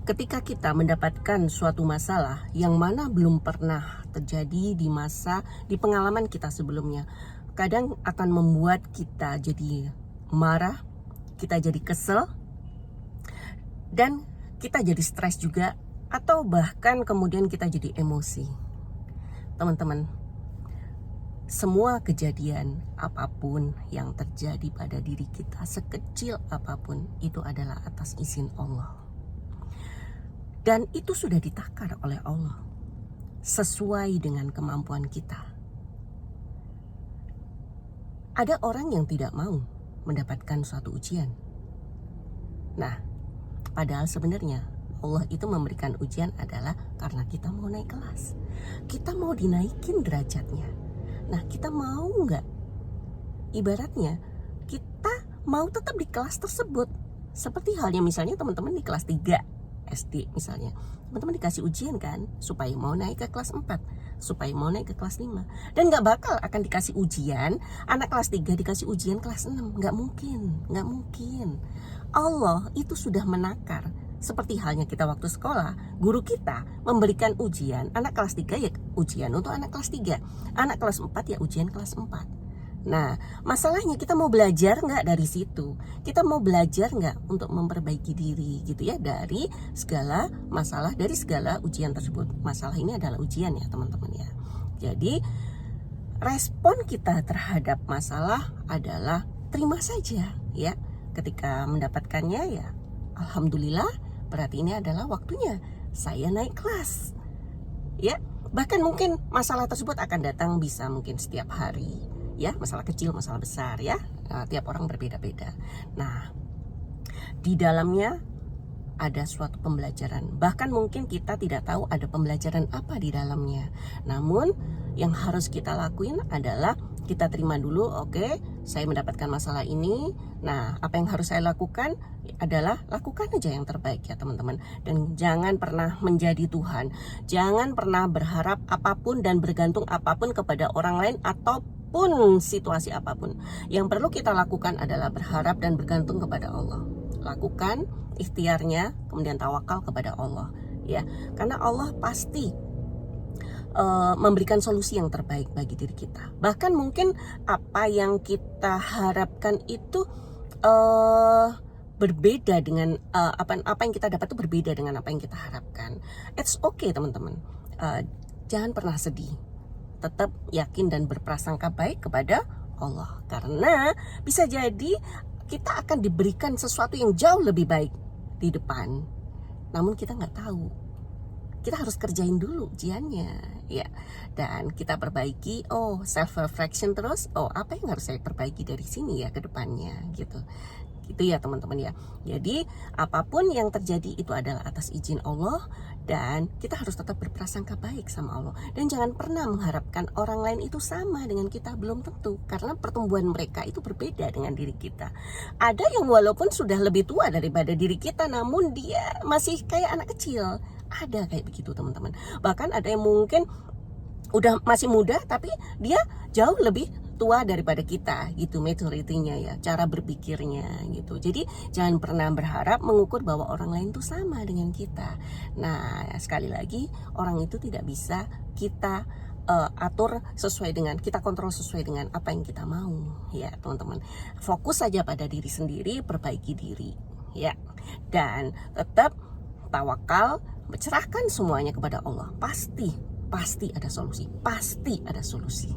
Ketika kita mendapatkan suatu masalah yang mana belum pernah terjadi di pengalaman kita sebelumnya, kadang akan membuat kita jadi marah, kita jadi kesel, dan kita jadi stres juga, atau bahkan kemudian kita jadi emosi. Teman-teman, semua kejadian apapun yang terjadi pada diri kita, sekecil apapun, itu adalah atas izin Allah. Dan itu sudah ditakar oleh Allah sesuai dengan kemampuan kita. Ada orang yang tidak mau mendapatkan suatu ujian. Nah, padahal sebenarnya Allah itu memberikan ujian adalah karena kita mau naik kelas. Kita mau dinaikin derajatnya. Nah, kita mau nggak? Ibaratnya kita mau tetap di kelas tersebut. Seperti halnya misalnya teman-teman di kelas 3 SD misalnya, teman-teman dikasih ujian kan supaya mau naik ke kelas 4, supaya mau naik ke kelas 5. Dan gak bakal akan dikasih ujian anak kelas 3 dikasih ujian kelas 6. Gak mungkin. Allah itu sudah menakar. Seperti halnya kita waktu sekolah, guru kita memberikan ujian anak kelas 3 ya ujian untuk anak kelas 3, anak kelas 4 ya ujian kelas 4. Nah, masalahnya kita mau belajar nggak dari situ? Kita mau belajar nggak untuk memperbaiki diri gitu ya dari segala masalah, dari segala ujian tersebut. Masalah ini adalah ujian ya teman-teman ya. Jadi respon kita terhadap masalah adalah terima saja ya. Ketika mendapatkannya ya alhamdulillah, berarti ini adalah waktunya saya naik kelas. Ya, bahkan mungkin masalah tersebut akan datang bisa mungkin setiap hari. Ya, masalah kecil, masalah besar ya, tiap orang berbeda-beda. Nah, di dalamnya ada suatu pembelajaran. Bahkan mungkin kita tidak tahu ada pembelajaran apa di dalamnya. Namun yang harus kita lakuin adalah kita terima dulu, oke, saya mendapatkan masalah ini. Nah, apa yang harus saya lakukan adalah lakukan aja yang terbaik ya teman-teman. Dan jangan pernah menjadi Tuhan. Jangan pernah berharap apapun dan bergantung apapun kepada orang lain ataupun situasi apapun. Yang perlu kita lakukan adalah berharap dan bergantung kepada Allah. Lakukan ikhtiarnya, kemudian tawakal kepada Allah ya, karena Allah pasti memberikan solusi yang terbaik bagi diri kita. Bahkan mungkin apa yang kita harapkan itu berbeda dengan apa yang kita dapat itu berbeda dengan apa yang kita harapkan. It's okay teman-teman, jangan pernah sedih, tetap yakin dan berprasangka baik kepada Allah, karena bisa jadi kita akan diberikan sesuatu yang jauh lebih baik di depan, namun kita nggak tahu. Kita harus kerjain dulu ujiannya ya, dan kita perbaiki, self reflection terus, apa yang harus saya perbaiki dari sini ya ke depannya gitu ya teman-teman ya. Jadi apapun yang terjadi itu adalah atas izin Allah, dan kita harus tetap berprasangka baik sama Allah, dan jangan pernah mengharapkan orang lain itu sama dengan kita, belum tentu, karena pertumbuhan mereka itu berbeda dengan diri kita. Ada yang walaupun sudah lebih tua daripada diri kita, namun dia masih kayak anak kecil. Ada kayak begitu teman-teman. Bahkan ada yang mungkin udah masih muda tapi dia jauh lebih tua daripada kita gitu, maturity-nya ya, cara berpikirnya gitu. Jadi jangan pernah berharap mengukur bahwa orang lain tuh sama dengan kita. Nah, sekali lagi orang itu tidak bisa kita atur sesuai dengan, kita kontrol sesuai dengan apa yang kita mau ya teman-teman. Fokus saja pada diri sendiri, perbaiki diri ya, dan tetap tawakal, bercerahkan semuanya kepada Allah. Pasti ada solusi.